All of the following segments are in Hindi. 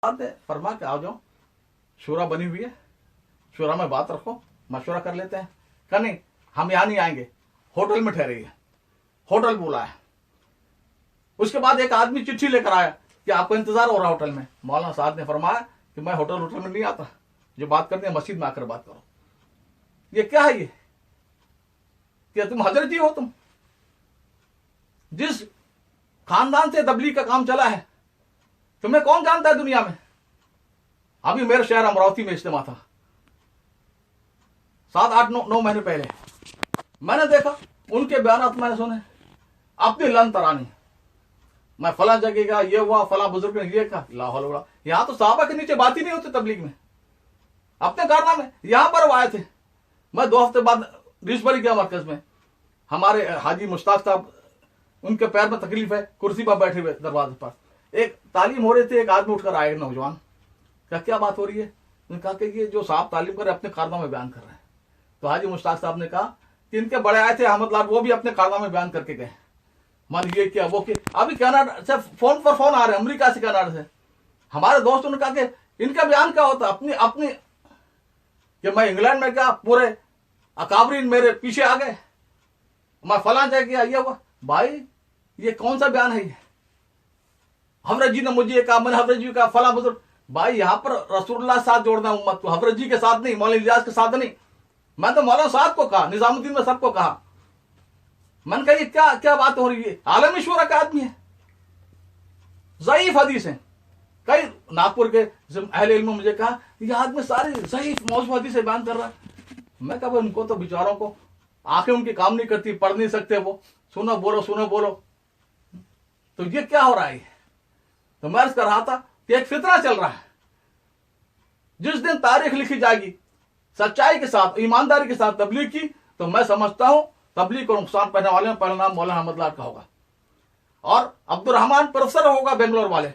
बात है, फरमा के आ जाओ, शूरा बनी हुई है, शूरा में बात रखो, मशवरा कर लेते हैं। कहा नहीं, हम यहां नहीं आएंगे, होटल में ठहरे हैं। होटल बोला है। उसके बाद एक आदमी चिट्ठी लेकर आया कि आपको इंतजार हो रहा है होटल में। मौलाना साहब ने फरमाया कि मैं होटल में नहीं आता, जो बात करनी है मस्जिद में आकर बात करो। ये क्या है? ये क्या तुम हजरत जी हो? तुम जिस खानदान से तबलीग का काम चला है, तुम्हें कौन जानता है दुनिया में? अभी मेरे शहर अमरावती में इज्तिमा था 7-8-9 महीने पहले। मैंने देखा उनके बयान मैंने सुने, अपनी लन तरानी, मैं फला जगह का ये हुआ, फला बुजुर्ग ने ये कहा, लाहौल उड़ा। यहां तो साहबा के नीचे बात ही नहीं होती तबलीग में। अपने कारनामे यहां पर वो आए थे। मैं 2 हफ्ते बाद रिशबरी गया मरकज में, हमारे हाजी मुश्ताक साहब, उनके पैर में तकलीफ है, कुर्सी पर बैठे हुए दरवाजे पर। एक तालीम हो रही थी, एक आदमी उठकर आए, नौजवान। क्या बात हो रही है? उन्होंने कहा कि ये जो साहब तालीम कर रहे अपने कारनामे बयान कर रहे हैं। तो हाजी मुश्ताक साहब ने कहा कि इनके बड़े आए थे अहमद लाल, वो भी अपने कारनामे बयान करके गए। मान ये क्या वो क्या। अभी कनाडा से फोन पर फोन आ रहे हैं, अमेरिका से, कनाडा से। हमारे दोस्तों ने कहा कि इनका बयान क्या होता अपनी अपनी, कि मैं इंग्लैंड में क्या, पूरे अकाबरीन मेरे पीछे आ गए, मैं फला जगह गया, ये हुआ। भाई ये कौन सा बयान है? ये हजरत जी ने मुझे ये कहा, मैंने हजरत जी का फला बुजुर्ग। भाई यहां पर रसूलुल्लाह के साथ जोड़ना उम्मत को, हजरत जी के साथ नहीं, मौलाना इलियास के साथ नहीं। मैं तो मौलाना साहब को कहा, निजामुद्दीन में सबको कहा। मन कही क्या क्या बात हो रही है? आलमी शूरा का आदमी है, ज़ईफ हदीस है। कई नागपुर के अहले इल्म मुझे कहा यह आदमी सारी ज़ईफ मौजूद हदीस से बयान कर रहा है। मैं कहा उनको तो बेचारों को आंखें उनकी काम नहीं करती, पढ़ नहीं सकते वो, सुनो बोलो सुनो बोलो। तो ये क्या हो रहा है? तो मैं अर्ज कर रहा था कि एक फितना चल रहा है। जिस दिन तारीख लिखी जाएगी सच्चाई के साथ, ईमानदारी के साथ तबलीग की, तो मैं समझता हूं तबलीग को नुकसान पहने वाले में पहला नाम मौलाना अहमद लाल का होगा, और अब्दुर्रहमान प्रोफेसर होगा बेंगलोर वाले,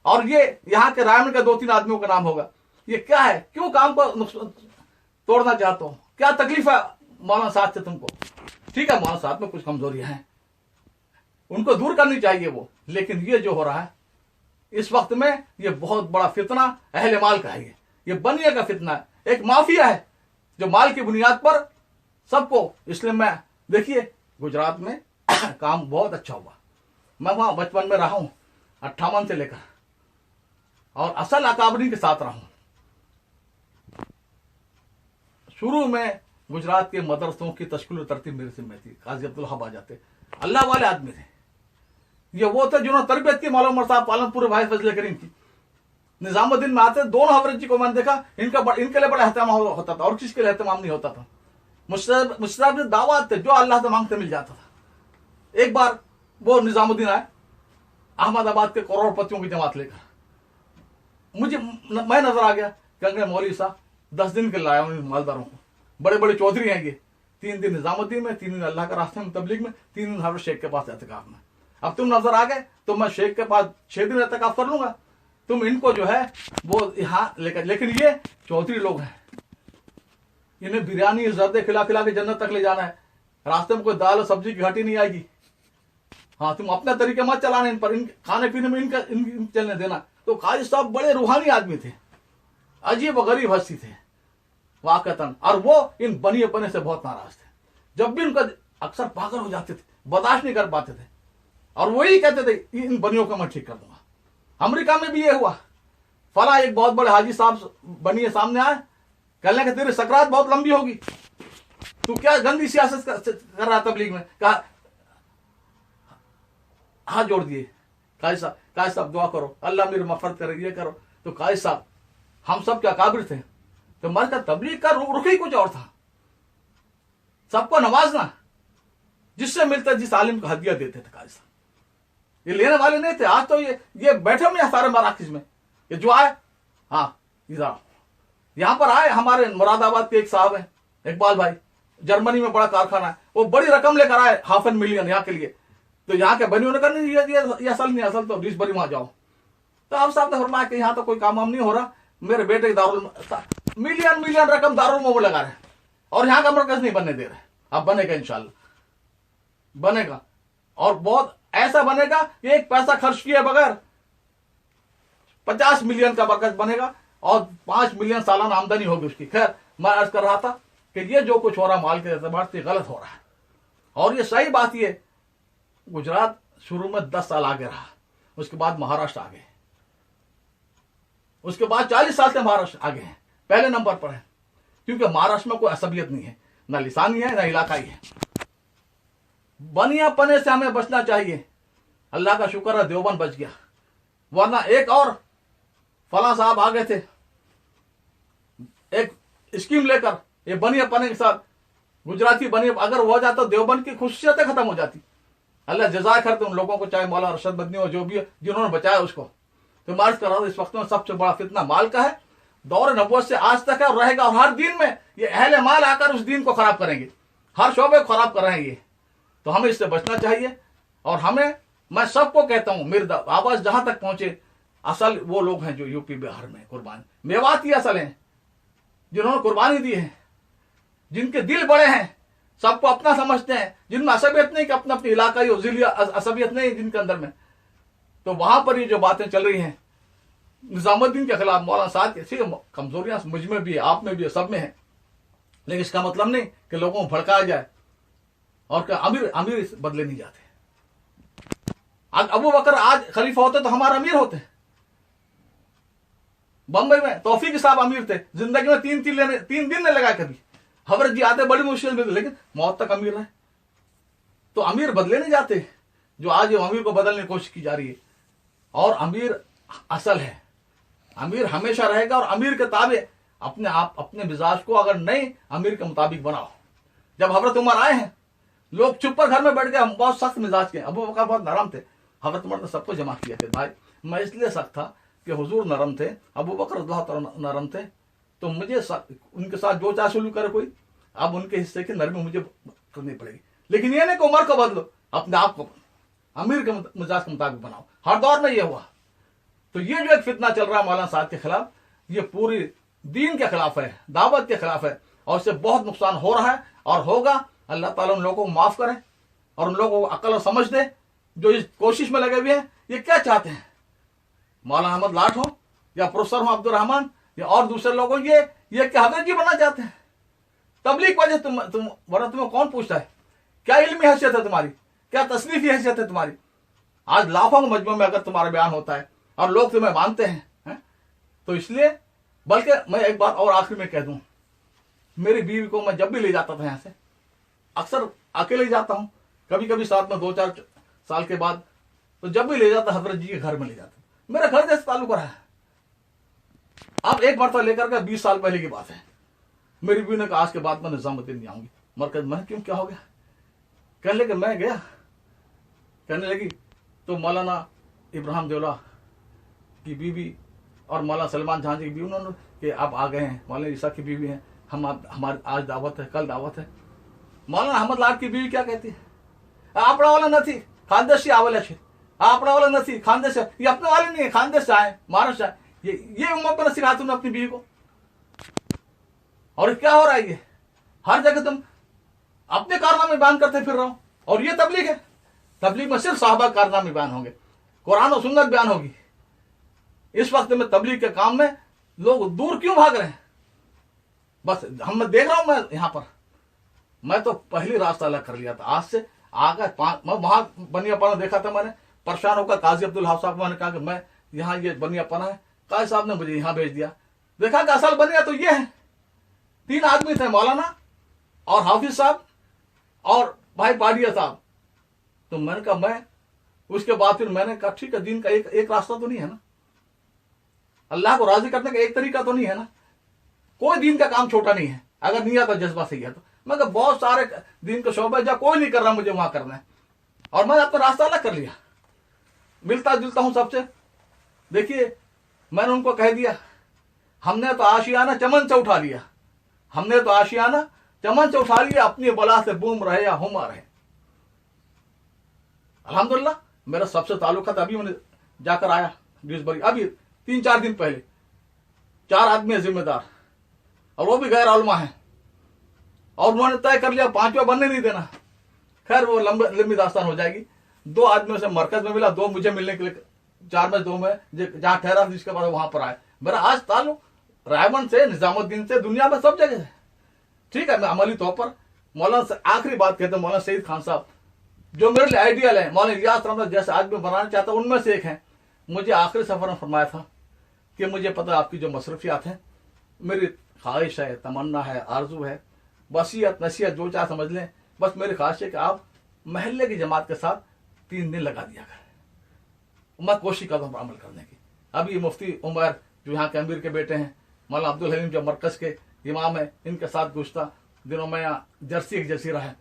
और ये यहाँ के रायमंड के 2-3 आदमियों का नाम होगा। ये क्या है? क्यों काम को तोड़ना चाहते हो? क्या तकलीफ है मौलाना साहब से तुमको? ठीक है, मौलाना साहब में कुछ कमजोरियां हैं, उनको दूर करनी चाहिए वो। लेकिन ये जो हो रहा है इस वक्त में, ये बहुत बड़ा फितना अहले माल का है। ये बनिया का फितना है, एक माफिया है जो माल की बुनियाद पर सबको। इसलिए मैं, देखिए गुजरात में काम बहुत अच्छा हुआ। मैं वहां बचपन में रहा हूं 58 से लेकर, और असल अकाबरी के साथ रहा हूं। शुरू में गुजरात के मदरसों की तश्कील और तरतीब मेरे से में थी। काजी अब्दुल वहाब आ जाते, अल्लाह वाले आदमी थे। ये वो थे जिन्होंने तरबियत की मौलाना उमर साहब पालनपुर भाई फजल करीम की। निजामुद्दीन में आते, दोनों हजरत जी को मैंने देखा, इनके लिए बड़ा एहतमाम होता था, और किसके लिए एहतमाम नहीं होता था। मुश्ताक दावत थे, जो अल्लाह से मांगते मिल जाता था। एक बार वो निजामुद्दीन आए अहमदाबाद के करोड़पतियों की जमात लेकर, मैं नजर आ गया। कहेंगे मौलवी साहब 10 दिन के लाया हूं मालदारों को, बड़े बड़े चौधरी हैं ये। 3 दिन निजामुद्दीन में, 3 दिन अल्लाह का रास्ते में तबलीग में, 3 दिन हजरत शेख के पास एहतिकाफ में। अब तुम नजर आ गए तो मैं शेख के पास 6 दिन एहतिकाफ कर लूंगा। तुम इनको जो है वो यहाँ लेकर, लेकिन ये चौधरी लोग हैं, इन्हें बिरयानी जर्दे खिला खिला के जन्नत तक ले जाना है। रास्ते में कोई दाल और सब्जी की घटी नहीं आएगी। हाँ, तुम अपने तरीके मत चलाना इन पर, इन खाने पीने में इनका चलने देना। तो काजी साहब बड़े रूहानी आदमी थे, अजीब गरीब हस्ती थे वाकतन, और वो इन बनिए पने से बहुत नाराज थे। जब भी उनका, अक्सर पागल हो जाते थे, बर्दाश्त नहीं कर पाते थे, और वही कहते थे इन बनियों का मैं ठीक कर दूंगा। अमेरिका में भी ये हुआ। फला एक बहुत बड़े हाजी साहब बनिए सामने आए, कहने लगे तेरी सकरात बहुत लंबी होगी, तू क्या गंदी सियासत कर रहा तबलीग में। कहा, हाथ जोड़ दिए, काजी साहब दुआ करो, अल्लाह मेरी मफरत करे, ये करो। तो काजी साहब, हम सब क्या काबिर थे? तो मर का तबलीग का रुख ही कुछ और था, सबको नवाजना, जिससे मिलता जिस आलिम को हदिया देते थे काजी साहब। ये लेने वाले नहीं थे। आज तो ये बैठे हुए हैं सारे मराकज में, ये जो आए, हाँ इधर यहां पर आए, हमारे मुरादाबाद के एक साहब हैं इकबाल भाई, जर्मनी में बड़ा कारखाना है, वो बड़ी रकम लेकर आए, $500 million यहाँ के लिए। तो यहाँ के बनियों ने कहा नहीं, ये असल नहीं, असल तो रिश्बरी वहां जाओ। तो अब साहब ने फरमाया कि यहाँ तो कोई काम नहीं हो रहा, मेरे बेटे दारुल मिलियन रकम दारुल में लगा रहे, और यहाँ का मरकज नहीं बनने दे रहे। अब बनेगा, इंशाल्लाह बनेगा, और बहुत ऐसा बनेगा कि एक पैसा खर्च किए बगैर 50 मिलियन का मरकज बनेगा और 5 मिलियन सालाना आमदनी होगी उसकी। खैर, मैं अर्ज कर रहा था कि ये जो कुछ हो रहा माल के एतबार से गलत हो रहा है। और ये सही बात, ये गुजरात शुरू में 10 साल आगे रहा, उसके बाद महाराष्ट्र आगे, उसके बाद 40 साल से महाराष्ट्र आगे है, पहले नंबर पर है, क्योंकि महाराष्ट्र में कोई असबियत नहीं है, ना लिसानी है ना इलाकाई है। बनिया पने से हमें बचना चाहिए। अल्लाह का शुक्र है देवबंद बच गया, वरना एक और फला साहब आ गए थे एक स्कीम लेकर, ये बनिया पने के साथ गुजराती बनिया अगर हो जाता तो देवबंद की खुशियतें खत्म हो जाती। अल्लाह जज़ा करते उन लोगों को, चाहे मौलाना अरशद मदनी हो, जो भी है, जिन्होंने बचाया उसको। तो मार्च कर रहा था, इस वक्त में सबसे बड़ा फितना माल का है, दौर नबुव्वत से आज तक है और रहेगा। और हर दिन में ये अहले माल आकर उस दिन को खराब करेंगे, हर शोबे को खराब कर रहे हैं ये। तो हमें इससे बचना चाहिए। और हमें, मैं सबको कहता हूं, मेरी आवाज जहां तक पहुंचे, असल वो लोग हैं जो यूपी बिहार में कुर्बानी, मेवाती असल हैं, जिन्होंने कुर्बानी दी है, जिनके दिल बड़े हैं, सबको अपना समझते हैं, जिनमें असबियत नहीं कि अपने अपने इलाकाई असबियत नहीं जिनके अंदर में। तो वहां पर ये जो बातें चल रही हैं निजामुद्दीन के खिलाफ, मौलाना साहब की कमजोरियां मुझ में भी है, आप में भी है, सब में है, लेकिन इसका मतलब नहीं कि लोगों को भड़काया जाए और क्या अमीर बदले नहीं जाते। आज अबू बकर आज खलीफा होते तो हमारे अमीर होते। बंबई में तौफीक साहब अमीर थे, जिंदगी में 3 दिन नहीं लगाए कभी। हजरत जी आते बड़ी मुश्किल में, लेकिन मौत तक अमीर रहे। तो अमीर बदले नहीं जाते, जो आज अमीर को बदलने की कोशिश की जा रही है। और अमीर असल है, अमीर हमेशा रहेगा। और अमीर के ताबे अपने आप अपने मिजाज को अगर नहीं अमीर के मुताबिक बनाओ। जब हजरत उमर आए हैं, लोग चुप पर घर में बैठ गए, हम बहुत सख्त मिजाज के। अबू बकर बहुत नरम थे, हजरत उमर ने सबको जमा किया थे। भाई मैं इसलिए सख्त था कि हुजूर नरम थे, अबू बकर नरम थे, तो मुझे उनके साथ जो चाहे सुलूक करे कोई, अब उनके हिस्से की नरमी मुझे करनी पड़ेगी। लेकिन ये नहीं कि उमर को बदलो, अपने आप को अमीर के मिजाज के मुताबिक बनाओ। हर दौर में ये हुआ। तो ये जो एक फितना चल रहा है मौलाना साहब के खिलाफ, ये पूरी दीन के खिलाफ है, दावत के खिलाफ है, और इससे बहुत नुकसान हो रहा है और होगा। अल्लाह ताला उन लोगों को माफ करे और उन लोगों को अकल और समझ दे जो इस कोशिश में लगे हुए हैं। ये क्या चाहते हैं, मौलाना अहमद लाट हो या प्रोफेसर हो अब्दुल रहमान या और दूसरे लोग हो, ये क्या हजरत जी बनना चाहते हैं? तबलीग वजह तुम वरना तुम्हें कौन पूछता है? क्या इल्मी हैसियत है तुम्हारी, क्या तसनीफी हैसियत है तुम्हारी? आज लाखों के मजमू में अगर तुम्हारा बयान होता है और लोग तुम्हें मानते हैं, तो इसलिए, बल्कि मैं एक बात और आखिर में कह दूं, मेरी बीवी को मैं जब भी ले जाता था यहां से, अक्सर अकेले जाता हूं, कभी कभी साथ में 2-4 साल के बाद, तो जब भी ले जाता हजरत जी के घर में ले जाता, मेरा घर जैसे ताल्लुक रहा है। अब एक मरतबा लेकर के 20 साल पहले की बात है, मेरी बीवी ने कहा आज के बाद मैं निजामुद्दीन नहीं आऊंगी मरकज में। क्यों, क्या हो गया? कहने लगे मैं गया, कहने लगी तो मौलाना इब्राहिम देवला की बीवी और मौलाना सलमान जहां जी की बीवी, उन्होंने कि आप आ गए हैं, मौलाना ईसा की बीवी हैं, हमारी आज दावत है, कल दावत है। मौलाना अहमद लाट की बीवी क्या कहती है? आपड़ा वाला नहीं खानदेशी आवले छे, आपड़ा वाला नहीं खानदेश, ये अपने वाले नहीं है, खानदेश से आए, महाराष्ट्र आए। ये उम्र पर सिखा तुमने अपनी बीवी को। और क्या हो रहा है? ये हर जगह तुम अपने कारनामे बयान करते फिर रहो, और ये तबलीग है। तबलीग में सिर्फ साहबा कारनामे बयान होंगे, कुरान और सुन्नत बयान होगी। इस वक्त में तबलीग के काम में लोग दूर क्यों भाग रहे हैं? बस हम देख रहा हूं, मैं यहां पर, मैं तो पहली रास्ता अलग कर लिया था। आज से आगे मैं वहां बनियापना देखा था, मैंने परेशान होकर काजी अब्दुल हाफ साहब को मैंने कहा कि मैं यहाँ ये बनियापना है, काजी साहब ने मुझे यहां भेज दिया। देखा कि असल बनिया तो ये है। 3 आदमी थे, मौलाना और हाफिज साहब और भाई पाडिया साहब। तो मैंने कहा मैं, उसके बाद फिर मैंने कहा ठीक है, दिन का एक रास्ता तो नहीं है ना, अल्लाह को राजी करने का एक तरीका तो नहीं है ना, कोई दिन का काम छोटा नहीं है अगर नियत और जज्बा सही है तो। मैं कहा बहुत सारे दिन के शोबे जा कोई नहीं कर रहा, मुझे वहां करना है, और मैंने अपना रास्ता अलग कर लिया, मिलता जुलता हूं सबसे। देखिए मैंने उनको कह दिया, हमने तो आशियाना चमन से उठा लिया, हमने तो आशियाना चमन से उठा लिया, अपनी बला से बूम रहे या हुमा रहे। अल्हम्दुलिल्लाह मेरा सबसे ताल्लुक था। अभी मैंने जाकर आया ड्यूसबरी, अभी 3-4 दिन पहले। 4 आदमी है जिम्मेदार, और वो भी गैर उलमा है, और उन्होंने तय कर लिया 5वां बनने नहीं देना। खैर वो लंबी दास्तान हो जाएगी। 2 आदमियों से मरकज में मिला, 2 मुझे मिलने के लिए 4 में 2 में जहाँ ठहरा जिसके बाद वहां पर आए। मेरा आज ताल्लुक रायबंद से, निजामुद्दीन से, दुनिया में सब जगह है। ठीक है, मैं अमली तौर पर मौलाना से आखिरी बात कहते हैं, मौलाना सईद खान साहब जो मेरे लिए आइडियल है, मौलाना इलियास रहमत जैसे आज मैं बनाना चाहता हूं उनमें से एक है। मुझे आखिरी सफर में फरमाया था कि मुझे पता है आपकी जो मसरूफियात हैं, मेरी ख्वाहिश है, तमन्ना है, आरजू है, वसीयत नसीहत जो चाहे समझ लें, बस मेरी ख्वाहिश है कि आप महल्ले की जमात के साथ 3 दिन लगा दिया करें। मैं कोशिश करता हूँ अमल करने की। अभी मुफ्ती उमर जो यहाँ के अमीर के बेटे हैं, मौलाना अब्दुल हलीम जो मरकज के इमाम है, इनके साथ गुज़श्ता दिनों में यहाँ जर्सी एक जजीरा है,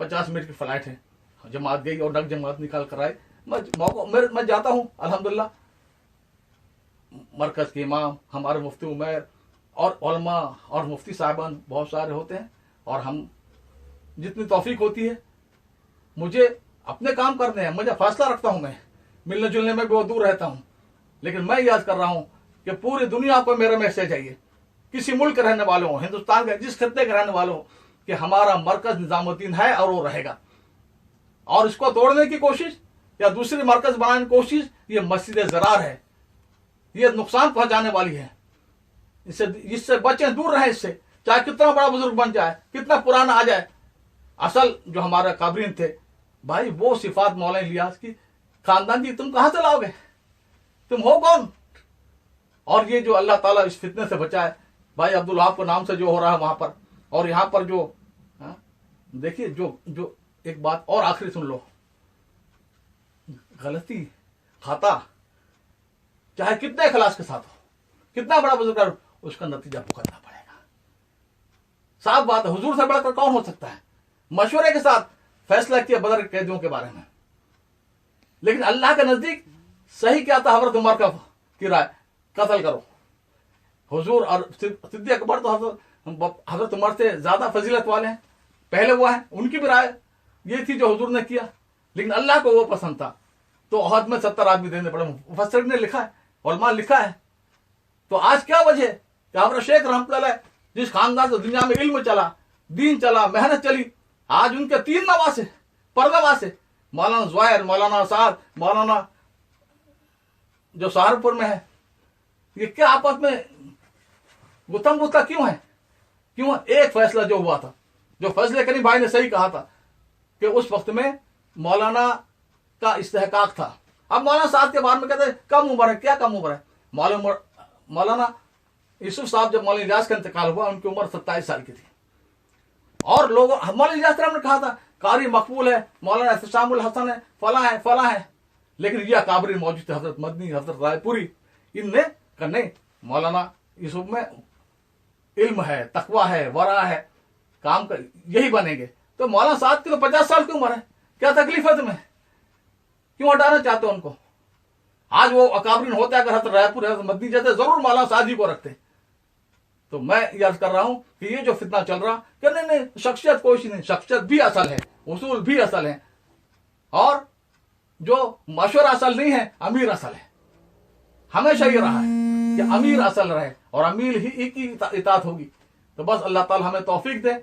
50 मिनट की फ्लाइट है, जमात गई और नक जमात निकाल कर आए। मैं जाता हूँ अल्हम्दुलिल्लाह। मरकज के इमाम, हमारे मुफ्ती उमर और उलमा और मुफ्ती साहबान बहुत सारे होते हैं, और हम जितनी तौफीक होती है, मुझे अपने काम करने हैं, मुझे फैसला रखता हूं, मैं मिलने जुलने में बहुत दूर रहता हूं, लेकिन मैं याद कर रहा हूं कि पूरी दुनिया को मेरा मैसेज चाहिए, किसी मुल्क के रहने वालों, हिंदुस्तान के जिस खत्ते के रहने वालों, कि हमारा मरकज निजामुद्दीन है और वो रहेगा। और इसको तोड़ने की कोशिश या दूसरी मरकज बनाने की कोशिश, ये मस्जिद ज़रार है, ये नुकसान पहुंचाने वाली है। इससे बचें, दूर रहें इससे, चाहे कितना बड़ा बुजुर्ग बन जाए, कितना पुराना आ जाए। असल जो हमारे काबरीन थे भाई, वो सिफात मौलाना इलियास की खानदान की तुम कहां से लाओगे? तुम हो कौन? और ये जो अल्लाह ताला इस फितने से बचाए, भाई अब्दुल वहाब के नाम से जो हो रहा है वहां पर, और यहां पर जो देखिए जो एक बात और आखिरी सुन लो, गलती खाता चाहे कितने इखलास के साथ हो, कितना बड़ा बुजुर्ग हो, उसका नतीजा भुगतना पड़ेगा। साफ बात है, हुजूर से बढ़कर कौन हो सकता है? मशवरे के साथ फैसला किया बदर कैदियों के बारे में, लेकिन अल्लाह के नजदीक सही क्या था? हजरत उमर की राय, कत्ल करो। हुजूर और सिद्दीक़ अकबर तो हजरत उमर से ज्यादा फजीलत वाले हैं, पहले वो है, उनकी भी राय ये थी जो हुजूर ने किया, लेकिन अल्लाह को वो पसंद था, तो अहद में 70 आदमी देने पड़े। मुफस्सिर ने लिखा है, उलमा लिखा है। तो आज क्या वजह कि हमारा शेख रहमतुल्लाह जिस खानदान से दुनिया में इल्म चला, दीन चला, मेहनत चली, आज उनके 3 नवासे, परनवासे, मौलाना ज़ुहैर, मौलाना साद, मौलाना जो सहारनपुर में है, ये क्या आपस में गुत्थम गुत्था क्यों है? क्यों? एक फैसला जो हुआ था, जो फैसले करीम भाई ने सही कहा था कि उस वक्त में मौलाना का इस्तेहकाक था। अब मौलाना साहब के बारे में कहते हैं कम उम्र है, क्या कम उम्र है? मौलाना यूसुफ साहब जब मौलाना इलियास का इंतकाल हुआ, उनकी उम्र 27 साल की थी, और लोगों मौलाना इलियास ने कहा था कारी मकबूल है, मौलाना एहतशामुल हसन है, फला है, लेकिन यह काबरी मौजूद थे, हजरत मदनी, हजरत रायपुरी, इनने करने मौलाना यूसुफ में इल्म है, तकवा है, वरा है, काम कर यही बनेंगे। तो मौलाना साहब की तो 50 साल की उम्र है, क्या तकलीफ है तुम्हें? क्यों हटाना चाहते हो उनको? आज वो अकाबरीन होते अगर हजरत रायपुर हजरत मदनी जैसे, जरूर मौलाना साहब जी को रखते। तो मैं याद कर रहा हूं कि ये जो फितना चल रहा, कि नहीं शख्सियत कोई नहीं, शख्सियत भी असल है, उसूल भी असल है, और जो मशवरा असल नहीं है, अमीर असल है। हमेशा ये रहा है कि अमीर असल रहे और अमीर ही की इताअत होगी। तो बस अल्लाह ताला हमें तौफीक दे।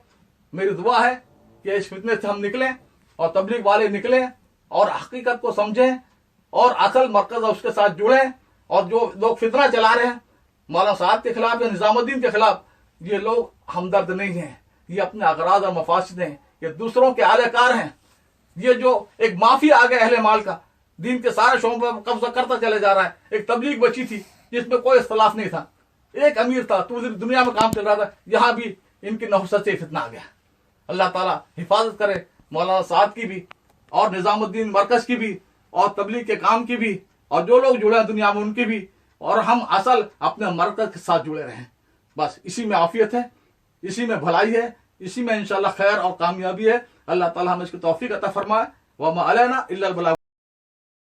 मेरी दुआ है कि इस फितने से हम निकलें और तबलीग वाले निकलें और हकीकत को समझें और असल मरकज उसके साथ जुड़ें। और जो लोग फितना चला रहे हैं मौलाना साहब के खिलाफ या निजामुद्दीन के खिलाफ, ये लोग हमदर्द नहीं हैं, ये अपने अगराज और मफासिद हैं, ये दूसरों के आलेकार हैं। ये जो एक माफिया आ गया अहले माल का, दीन के सारे शोबों पर कब्जा करता चले जा रहा है। एक तबलीग बची थी जिसमें कोई इख्तलाफ नहीं था, एक अमीर था, पूरी दुनिया में काम चल रहा था, यहाँ भी इनकी नहुसत से फितना आ गया। अल्लाह ताला हिफाजत करे मौलाना साहब की भी और निजामुद्दीन मरकज की भी और तबलीग के काम की भी, और जो लोग जुड़े हैं दुनिया में उनकी भी, और हम असल अपने मरकज के साथ जुड़े रहें। बस इसी में आफियत है, इसी में भलाई है, इसी में इंशाअल्लाह खैर और कामयाबी है। अल्लाह ताला हमें इसकी तौफीक अता फरमाए। वमा अलैना इल्लल बलाग।